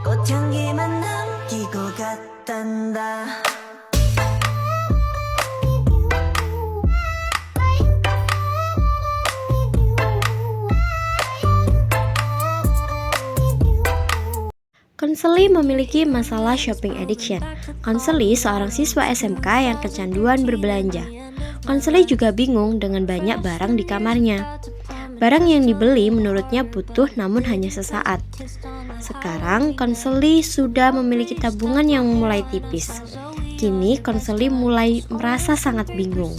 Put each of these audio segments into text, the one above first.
꽃향기만 남기고 갔단다. Konseli memiliki masalah shopping addiction. Konseli seorang siswa SMK yang kecanduan berbelanja. Konseli juga bingung dengan banyak barang di kamarnya. Barang yang dibeli menurutnya butuh namun hanya sesaat. Sekarang Konseli sudah memiliki tabungan yang mulai tipis. Kini Konseli mulai merasa sangat bingung.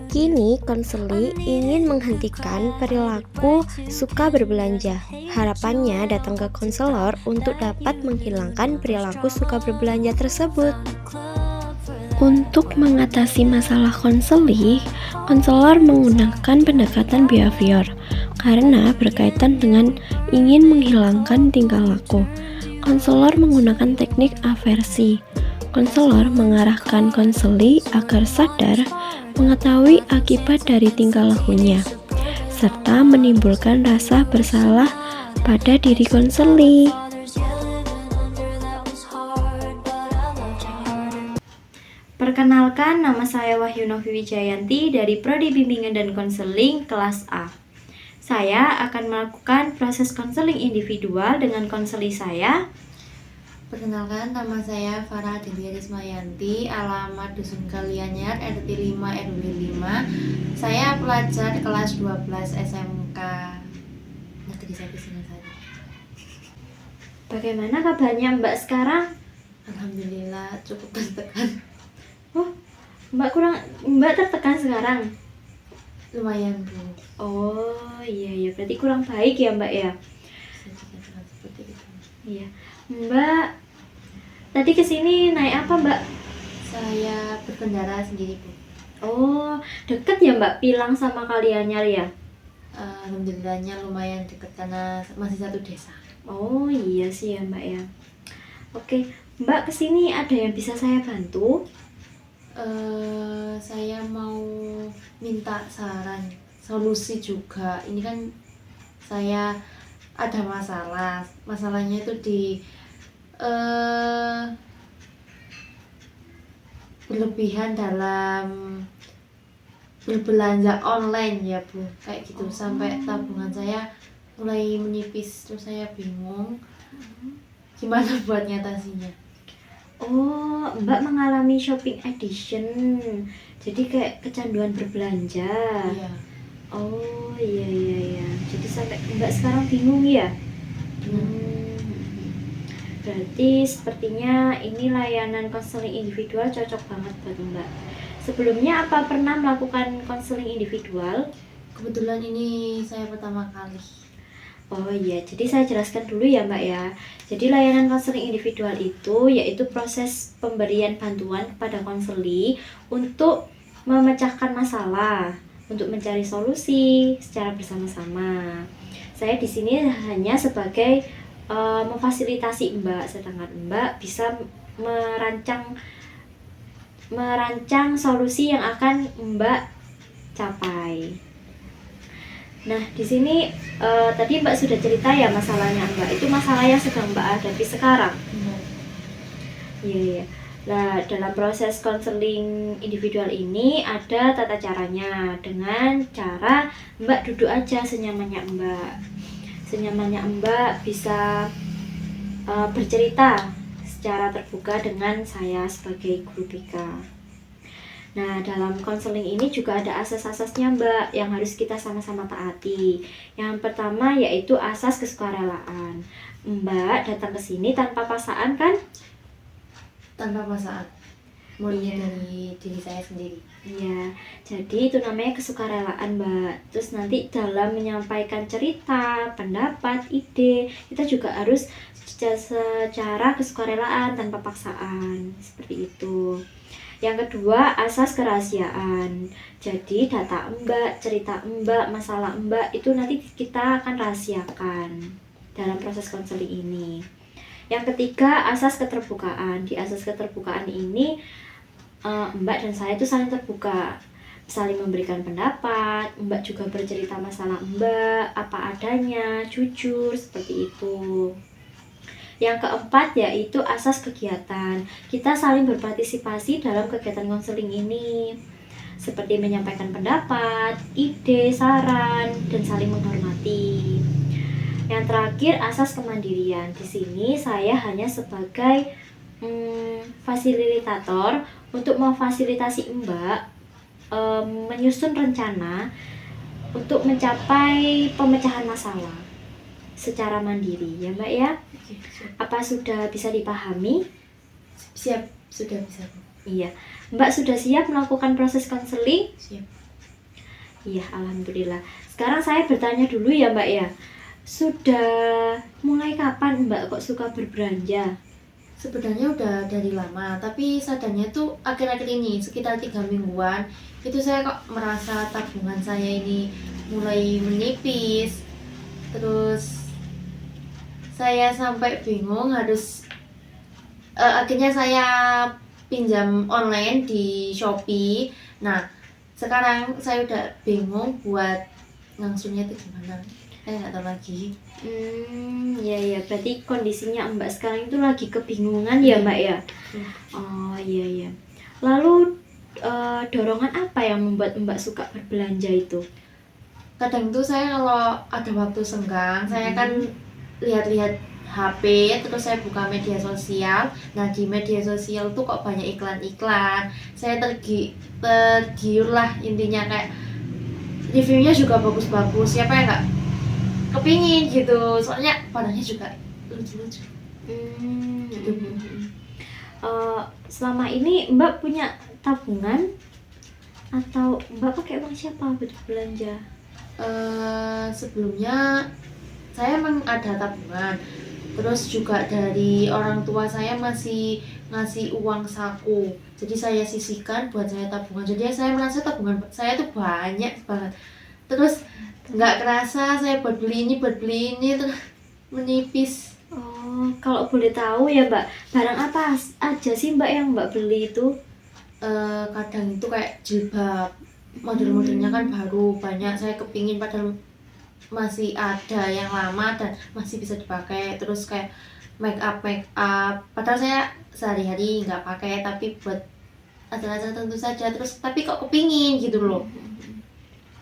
Kini Konseli ingin menghentikan perilaku suka berbelanja. Harapannya datang ke konselor untuk dapat menghilangkan perilaku suka berbelanja tersebut. Untuk mengatasi masalah konseli, konselor menggunakan pendekatan behavior karena berkaitan dengan ingin menghilangkan tingkah laku. Konselor menggunakan teknik aversi. Konselor mengarahkan konseli agar sadar mengetahui akibat dari tingkah lakunya, serta menimbulkan rasa bersalah pada diri konseli. Perkenalkan, nama saya Wahyu Novi Wijayanti dari Prodi Bimbingan dan Konseling kelas A. Saya akan melakukan proses konseling individual dengan konseli saya. Perkenalkan, nama saya Farah Delia Rismayanti, alamat Dusun Kalianyar, RT 5 RW 5. Saya pelajar kelas 12 SMK Negeri 1 Singasari. Bagaimana kabarnya Mbak sekarang? Alhamdulillah cukup tertekan. Oh, Mbak tertekan sekarang? Lumayan Bu. Oh iya, berarti kurang baik ya Mbak ya? Bisa dikatakan seperti itu. Iya. Mbak, tadi kesini naik apa Mbak? Saya berkendara sendiri Bu. Oh, deket ya Mbak Pilang sama Kalianyar ya? Alhamdulillahnya lumayan dekat karena masih satu desa. Oh iya sih ya Mbak ya. Oke, Mbak kesini ada yang bisa saya bantu? Saya mau minta saran, solusi juga. Ini kan saya ada masalahnya itu di berlebihan dalam berbelanja online ya Bu, kayak gitu. Sampai tabungan saya mulai menipis, terus saya bingung gimana buat nyatasinya. Oh, Mbak mengalami shopping addiction. Jadi kayak kecanduan berbelanja. Iya. Oh iya. Jadi sampai Mbak sekarang bingung ya? Berarti sepertinya ini layanan konseling individual cocok banget buat Mbak. Sebelumnya apa pernah melakukan konseling individual? Kebetulan ini saya pertama kali. Oh iya, jadi saya jelaskan dulu ya Mbak ya. Jadi layanan konseling individual itu yaitu proses pemberian bantuan kepada konseli untuk memecahkan masalah, untuk mencari solusi secara bersama-sama. Saya di sini hanya sebagai memfasilitasi Mbak, sedangkan Mbak bisa merancang solusi yang akan Mbak capai. Nah, di sini tadi Mbak sudah cerita ya masalahnya Mbak. Itu masalah yang sedang Mbak hadapi sekarang. Iya. Nah, dalam proses konseling individual ini ada tata caranya dengan cara Mbak duduk aja senyamannya Mbak. Senyamannya Mbak bisa bercerita secara terbuka dengan saya sebagai guru BK. Nah, dalam konseling ini juga ada asas-asasnya Mbak yang harus kita sama-sama taati. Yang pertama yaitu asas kesukarelaan. Mbak datang ke sini tanpa paksaan kan? Tanpa paksaan, murni dari diri saya sendiri. Iya, jadi itu namanya kesukarelaan Mbak. Terus nanti dalam menyampaikan cerita, pendapat, ide, kita juga harus secara kesukarelaan tanpa paksaan, seperti itu. Yang kedua, asas kerahasiaan. Jadi data Mbak, cerita Mbak, masalah Mbak itu nanti kita akan rahasiakan dalam proses konseling ini. Yang ketiga, asas keterbukaan. Di asas keterbukaan ini Mbak dan saya itu saling terbuka, saling memberikan pendapat. Mbak juga bercerita masalah Mbak apa adanya, jujur, seperti itu. Yang keempat yaitu asas kegiatan. Kita saling berpartisipasi dalam kegiatan konseling ini, seperti menyampaikan pendapat, ide, saran, dan saling menghormati. Yang terakhir, asas kemandirian. Di sini saya hanya sebagai fasilitator untuk memfasilitasi Mbak menyusun rencana untuk mencapai pemecahan masalah secara mandiri, ya Mbak ya. Oke, siap. Apa sudah bisa dipahami? Siap, sudah bisa. Iya. Mbak sudah siap melakukan proses konseling? Siap. Iya, alhamdulillah. Sekarang saya bertanya dulu ya Mbak ya. Sudah mulai kapan Mbak kok suka berbelanja? Sebenarnya udah dari lama, tapi sadarnya tuh akhir-akhir ini sekitar 3 mingguan itu saya kok merasa tabungan saya ini mulai menipis. Terus saya sampai bingung harus akhirnya saya pinjam online di Shopee. Nah, sekarang saya udah bingung buat ngangsunya itu gimana. Saya nggak tahu lagi. Ya, berarti kondisinya Mbak sekarang itu lagi kebingungan ya Mbak ya? Oh iya. Lalu dorongan apa yang membuat Mbak suka berbelanja itu? Kadang tuh saya kalau ada waktu senggang, saya kan lihat-lihat HP, terus saya buka media sosial. Nah, di media sosial tuh kok banyak iklan-iklan. Saya tergiur lah intinya, kayak reviewnya juga bagus-bagus. Siapa yang nggak kepingin gitu, soalnya barangnya juga lucu-lucu. Gitu. Selama ini Mbak punya tabungan atau Mbak pakai uang siapa buat belanja? Sebelumnya saya emang ada tabungan, terus juga dari orang tua saya masih ngasih uang saku, jadi saya sisihkan buat saya tabungan. Jadi saya merasa tabungan saya tuh banyak banget, terus nggak kerasa saya buat beli ini terus menipis. Oh, kalau boleh tahu ya Mbak, barang apa aja sih Mbak yang Mbak beli itu? Kadang itu kayak jilbab, model-modelnya kan baru banyak, saya kepingin padahal masih ada yang lama dan masih bisa dipakai. Terus kayak make up padahal saya sehari-hari nggak pakai, tapi buat acara-acara tentu saja. Terus tapi kok kepingin gitu loh.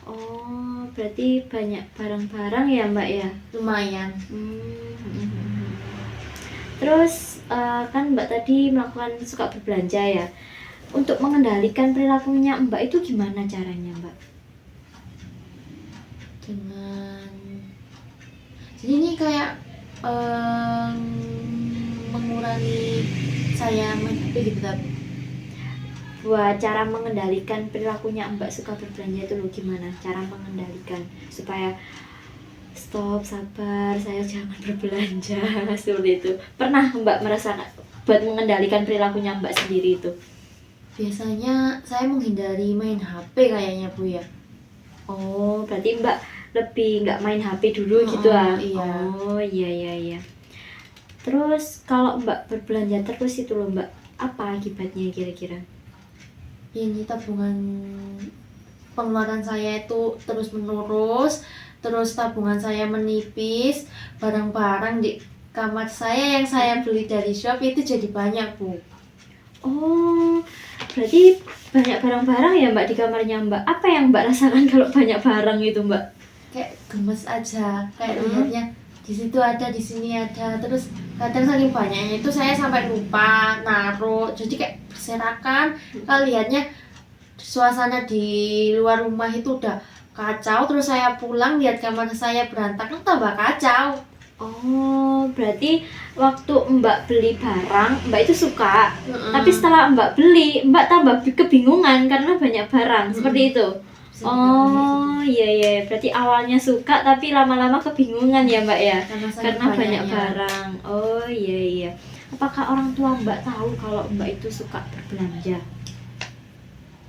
Oh, berarti banyak barang-barang ya Mbak ya? Lumayan. Terus kan Mbak tadi melakukan suka berbelanja ya. Untuk mengendalikan perilakunya Mbak itu gimana caranya Mbak? Jadi ini kayak mengurangi saya main HP gitu. Buat cara mengendalikan perilakunya Mbak suka berbelanja itu loh, gimana cara mengendalikan supaya stop, sabar, saya jangan berbelanja seperti itu. Pernah Mbak merasakan buat mengendalikan perilakunya Mbak sendiri itu? Biasanya saya menghindari main HP kayaknya Bu ya. Oh, berarti Mbak lebih nggak main HP dulu gitu ah? Iya. Oh iya. Terus kalau Mbak berbelanja terus itu loh Mbak, apa akibatnya kira-kira? Ini tabungan pengeluaran saya itu terus menerus, terus tabungan saya menipis, barang-barang di kamar saya yang saya beli dari Shopee itu jadi banyak Bu. Oh, berarti banyak barang-barang ya Mbak di kamarnya Mbak. Apa yang Mbak rasakan kalau banyak barang itu Mbak? Kayak gemes aja, kayak lihatnya di situ ada, di sini ada, terus kadang saking banyaknya itu saya sampai lupa naruh, jadi kayak berserakan. Kalau lihatnya suasana di luar rumah itu udah kacau, terus saya pulang lihat kamar saya berantakan, tambah kacau. Oh, berarti waktu Mbak beli barang, Mbak itu suka, tapi setelah Mbak beli, Mbak tambah kebingungan karena banyak barang, seperti itu? Oh iya, berarti awalnya suka tapi lama-lama kebingungan ya Mbak ya, karena banyak barang. Oh iya. Apakah orang tua Mbak tahu kalau Mbak itu suka berbelanja?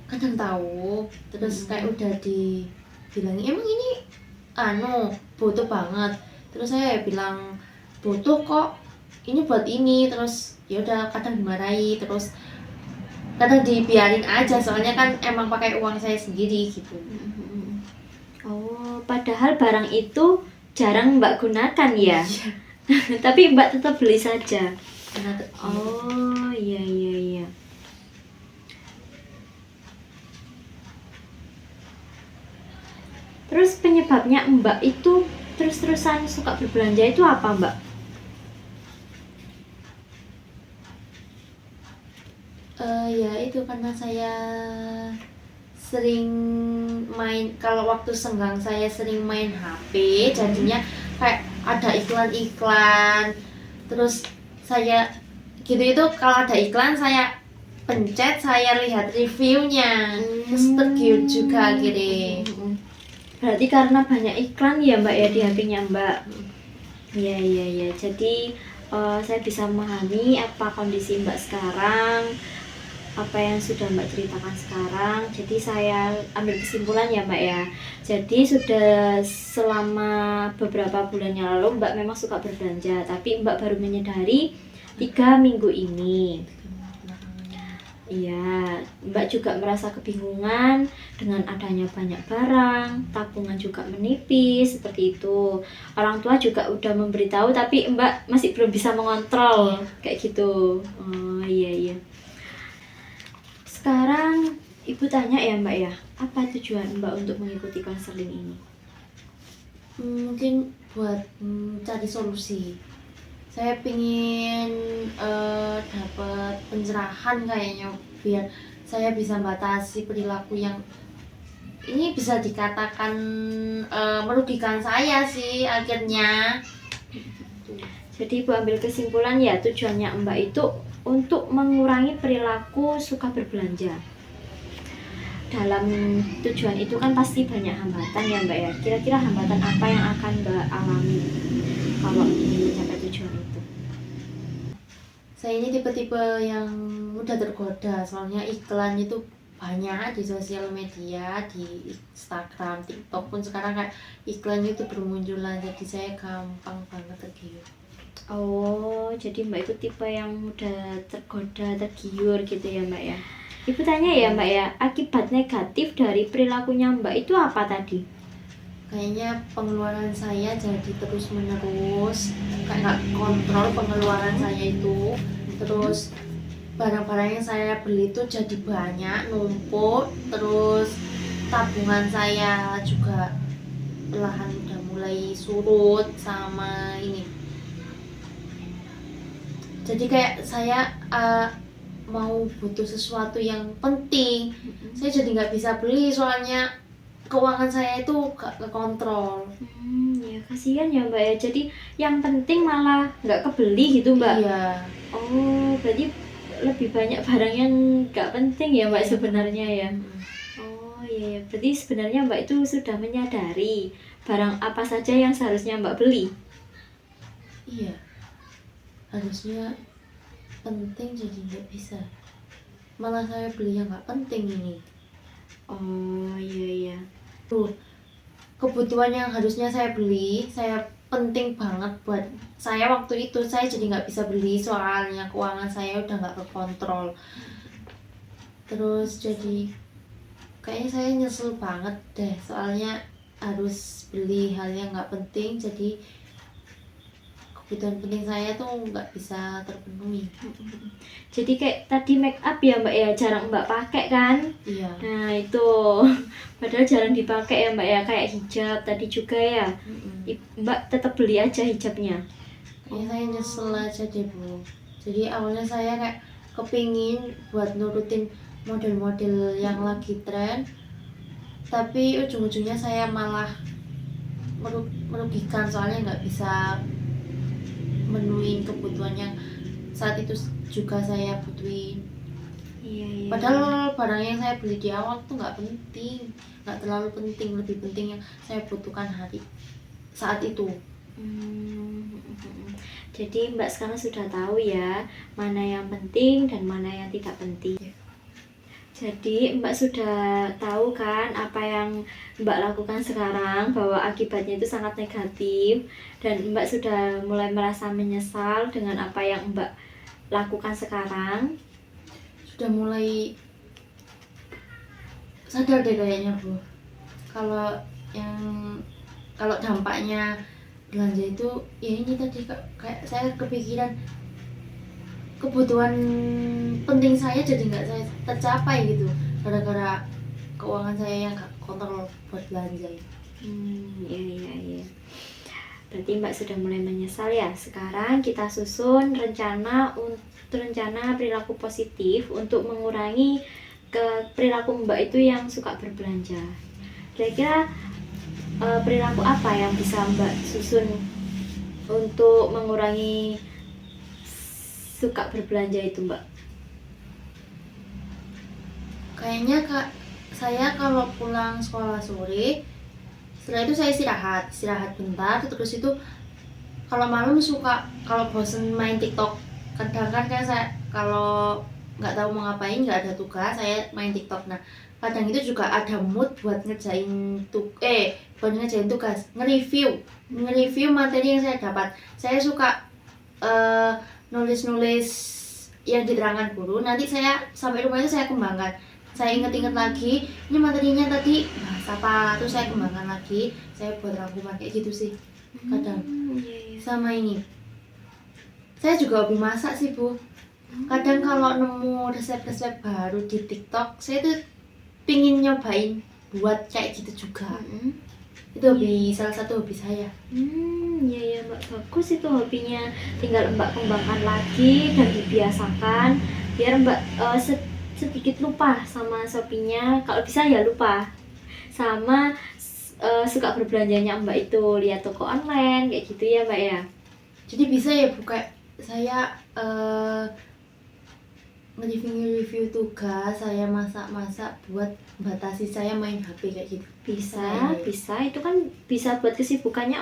Kadang tahu, terus kayak udah dibilangin emang ini butuh banget. Terus saya bilang butuh kok, ini buat ini. Terus ya udah, kadang dimarahi, terus kadang dibiarin aja, soalnya kan emang pakai uang saya sendiri gitu. Oh, padahal barang itu jarang Mbak gunakan ya? Tapi Mbak tetap beli saja. karena tergiur. Oh, iya iya iya. Terus penyebabnya Mbak itu terus-terusan suka berbelanja itu apa, Mbak? Ya itu karena saya sering main, kalau waktu senggang saya sering main HP, jadinya kayak ada iklan-iklan, terus saya gitu itu kalau ada iklan saya pencet, saya lihat reviewnya, terus tergiur juga akhirnya. Berarti karena banyak iklan ya Mbak ya di HP-nya Mbak. Iya iya iya. Jadi saya bisa memahami apa kondisi Mbak sekarang, apa yang sudah Mbak ceritakan sekarang. Jadi saya ambil kesimpulan ya Mbak ya. Jadi sudah selama beberapa bulan yang lalu Mbak memang suka berbelanja, tapi Mbak baru menyadari 3 minggu ini. Iya, Mbak juga merasa kebingungan dengan adanya banyak barang, tabungan juga menipis, seperti itu. Orang tua juga udah memberitahu, tapi Mbak masih belum bisa mengontrol, kayak gitu. Oh iya iya. Sekarang Ibu tanya ya Mbak ya, apa tujuan Mbak untuk mengikuti konseling ini? Mungkin buat cari solusi. Saya pingin dapat pencerahan kayaknya, biar saya bisa batasi perilaku yang ini bisa dikatakan merugikan saya sih akhirnya. Jadi Ibu ambil kesimpulan ya, tujuannya Mbak itu untuk mengurangi perilaku suka berbelanja. Dalam tujuan itu kan pasti banyak hambatan ya Mbak ya. Kira-kira hambatan apa yang akan Mbak alami kalau ingin mencapai tujuan itu? Saya ini tipe-tipe yang mudah tergoda, soalnya iklan itu banyak di sosial media, di Instagram, TikTok pun sekarang kayak iklan itu bermunculan, jadi saya gampang banget tergiur. Oh, jadi Mbak itu tipe yang mudah tergoda, tergiur gitu ya Mbak ya. Ibu tanya ya Mbak ya, akibat negatif dari perilakunya Mbak itu apa tadi? Kayaknya pengeluaran saya jadi terus menerus, kayak nggak kontrol pengeluaran saya itu. Terus barang-barang yang saya beli itu jadi banyak, numpuk. Terus tabungan saya juga perlahan udah mulai surut sama ini. Jadi kayak saya mau butuh sesuatu yang penting, saya jadi nggak bisa beli, soalnya keuangan saya itu gak kekontrol. Ya kasihan ya Mbak ya. Jadi yang penting malah nggak kebeli gitu Mbak. Iya. Oh, berarti lebih banyak barang yang nggak penting ya Mbak Iya. sebenarnya ya. Oh iya, iya. Berarti sebenarnya Mbak itu sudah menyadari barang apa saja yang seharusnya Mbak beli. Iya. Harusnya penting jadi nggak bisa. Malah saya beli yang nggak penting ini. Oh iya iya. Tuh, kebutuhan yang harusnya saya beli, saya penting banget buat saya waktu itu, saya jadi nggak bisa beli soalnya keuangan saya udah nggak kekontrol. Terus jadi kayaknya saya nyesel banget deh, soalnya harus beli hal yang nggak penting, jadi kebutuhan penting saya tuh nggak bisa terpenuhi. Jadi kayak tadi make up ya Mbak ya, jarang Mbak pakai kan? Iya. Nah itu padahal jarang dipakai ya Mbak ya, kayak hijab tadi juga ya. Mbak tetap beli aja hijabnya. Ya saya nyesel aja deh Bu. Jadi awalnya saya kayak kepingin buat nurutin model-model yang lagi tren, tapi ujung-ujungnya saya malah merugikan, soalnya nggak bisa menuhin kebutuhan yang saat itu juga saya butuhin. Iya iya. Padahal barang yang saya beli di awal tuh nggak penting, nggak terlalu penting, lebih penting yang saya butuhkan saat itu. Jadi Mbak sekarang sudah tahu ya mana yang penting dan mana yang tidak penting. Jadi Mbak sudah tahu kan apa yang Mbak lakukan sekarang, bahwa akibatnya itu sangat negatif, dan Mbak sudah mulai merasa menyesal dengan apa yang Mbak lakukan sekarang. Sudah mulai sadar deh kayaknya Bu, kalau dampaknya belanja itu ya ini tadi kayak saya kepikiran kebutuhan penting saya jadi nggak saya tercapai gitu gara-gara keuangan saya yang nggak kontrol buat belanja. Iya iya iya. Berarti Mbak sudah mulai menyesal ya. Sekarang kita susun rencana perilaku positif untuk mengurangi perilaku Mbak itu yang suka berbelanja. Kira-kira perilaku apa yang bisa Mbak susun untuk mengurangi suka berbelanja itu, Mbak? Kayaknya saya kalau pulang sekolah sore, setelah itu saya istirahat bentar, terus itu kalau malam suka kalau bosen main TikTok. Kadang kan saya kalau nggak tahu mau ngapain, nggak ada tugas, saya main TikTok. Nah, kadang itu juga ada mood buat buat ngerjain tugas, nge-review materi yang saya dapat. Saya suka nulis yang diterangkan guru. Nanti saya sampai rumah itu saya kembangkan. Saya ingat-ingat lagi, ini materinya tadi bahas apa, terus saya kembangkan lagi, saya buat rangkuman kayak gitu sih. Kadang sama ini. Saya juga hobi masak sih, Bu. Kadang kalau nemu resep-resep baru di TikTok, saya tuh pingin nyobain buat kayak gitu juga. Itu salah satu hobi saya. Iya ya Mbak, bagus itu hobinya. Tinggal Mbak kembangkan lagi dan dibiasakan biar Mbak sedikit lupa sama shoppingnya. Kalau bisa ya lupa sama suka berbelanjanya Mbak itu, lihat toko online kayak gitu ya Mbak ya. Jadi bisa ya buka saya nge-review tugas, saya masak-masak buat batasi saya main HP kayak gitu. Bisa itu kan bisa buat kesibukannya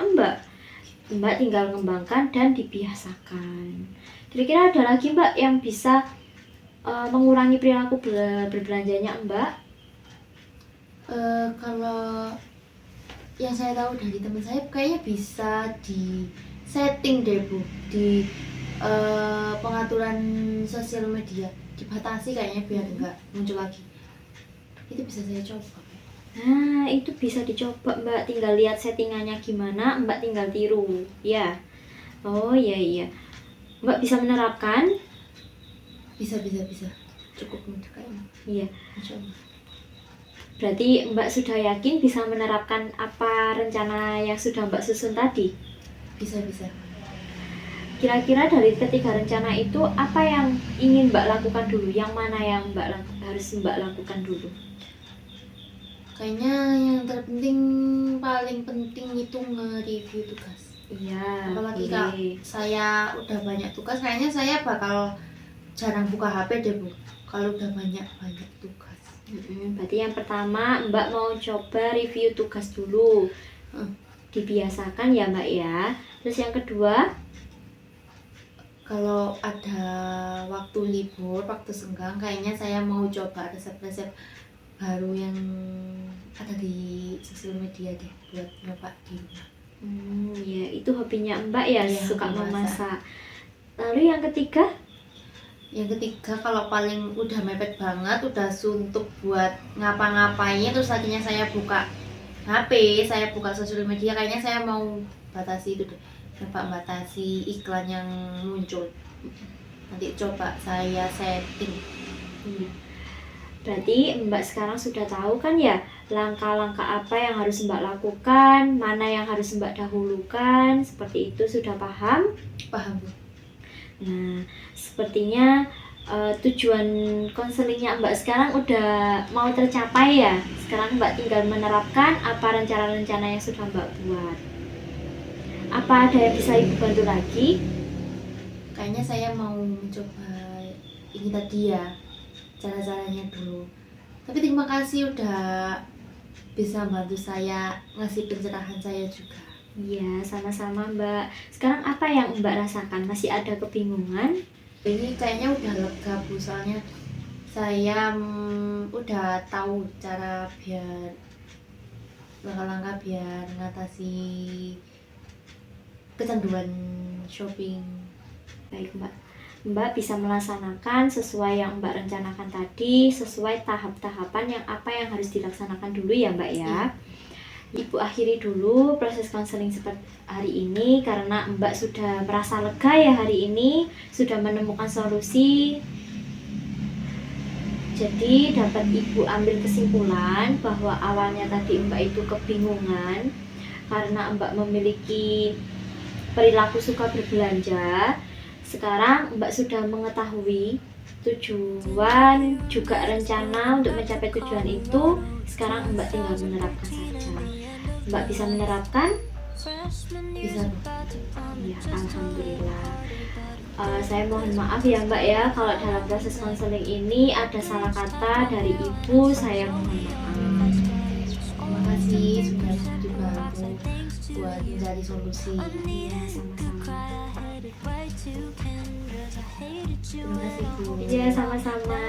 Mbak tinggal ngembangkan dan dibiasakan. Kira-kira ada lagi Mbak yang bisa mengurangi perilaku berbelanjanya Mbak? Kalau yang saya tahu dari teman saya kayaknya bisa di setting deh Bu, di pengaturan sosial media dibatasi kayaknya biar enggak muncul lagi. Itu bisa saya coba. Nah, itu bisa dicoba Mbak, tinggal lihat settingannya gimana, Mbak tinggal tiru ya. Oh iya Mbak bisa menerapkan? Bisa cukup mudah kayaknya. Iya. Coba. Berarti Mbak sudah yakin bisa menerapkan apa rencana yang sudah Mbak susun tadi? Bisa. Kira-kira dari ketiga rencana itu apa yang ingin Mbak lakukan dulu? Yang mana yang harus Mbak lakukan dulu? Kayaknya yang terpenting, paling penting itu nge-review tugas. Iya. Apalagi kalau saya udah banyak tugas, kayaknya saya bakal jarang buka HP deh Bu. Kalau udah banyak tugas. Berarti yang pertama Mbak mau coba review tugas dulu. Dibiasakan ya Mbak ya. Terus yang kedua, kalau ada waktu libur, waktu senggang, kayaknya saya mau coba resep-resep baru yang ada di sosial media deh buat nyoba di rumah. Ya itu hobinya Mbak ya, suka memasak. Lalu yang ketiga? Yang ketiga kalau paling udah mepet banget, udah suntuk buat ngapa-ngapain, terus akhirnya saya buka HP, saya buka sosial media, kayaknya saya mau batasi itu deh. Coba batasi iklan yang muncul. Nanti coba saya setting. Berarti Mbak sekarang sudah tahu kan ya langkah-langkah apa yang harus Mbak lakukan, mana yang harus Mbak dahulukan, seperti itu sudah paham? Paham Bu. Nah, sepertinya tujuan konselingnya Mbak sekarang udah mau tercapai ya. Sekarang Mbak tinggal menerapkan apa rencana-rencana yang sudah Mbak buat. Apa ada yang bisa Ibu bantu lagi? Kayaknya saya mau mencoba ini tadi ya, cara-caranya dulu. Tapi terima kasih udah bisa bantu saya, ngasih pencerahan saya juga. Iya, sama-sama Mbak. Sekarang apa yang Mbak rasakan? Masih ada kebingungan? Ini kayaknya udah lega Bu, soalnya saya udah tahu cara biar langkah-langkah biar mengatasi kecanduan shopping. Baik Mbak. Mbak bisa melaksanakan sesuai yang Mbak rencanakan tadi, sesuai tahap-tahapan yang apa yang harus dilaksanakan dulu ya Mbak ya. Ibu akhiri dulu proses konseling seperti hari ini karena Mbak sudah merasa lega ya hari ini, sudah menemukan solusi. Jadi dapat Ibu ambil kesimpulan bahwa awalnya tadi Mbak itu kebingungan karena Mbak memiliki perilaku suka berbelanja. Sekarang Mbak sudah mengetahui tujuan juga rencana untuk mencapai tujuan itu. Sekarang Mbak tinggal menerapkan saja. Mbak bisa menerapkan? Bisa. Ya, alhamdulillah. Saya mohon maaf ya Mbak ya kalau dalam proses konseling ini ada salah kata dari Ibu, saya mohon maaf. Terima kasih sudah dibantu buat mencari solusi. Iya, sama-sama. Terima kasih Bu. Iya, sama-sama.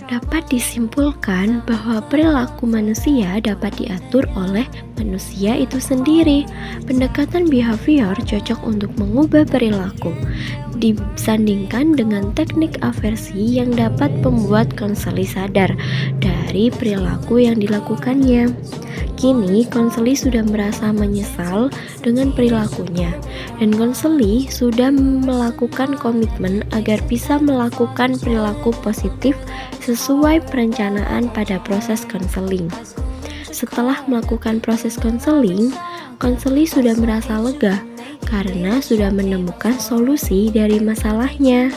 Dapat disimpulkan bahwa perilaku manusia dapat diatur oleh manusia itu sendiri. Pendekatan behavior cocok untuk mengubah perilaku, disandingkan dengan teknik aversi yang dapat membuat konseli sadar dari perilaku yang dilakukannya. Kini konseli sudah merasa menyesal dengan perilakunya, dan konseli sudah melakukan komitmen agar bisa melakukan perilaku positif sesuai perencanaan pada proses konseling. Setelah melakukan proses konseling, konseli sudah merasa lega karena sudah menemukan solusi dari masalahnya.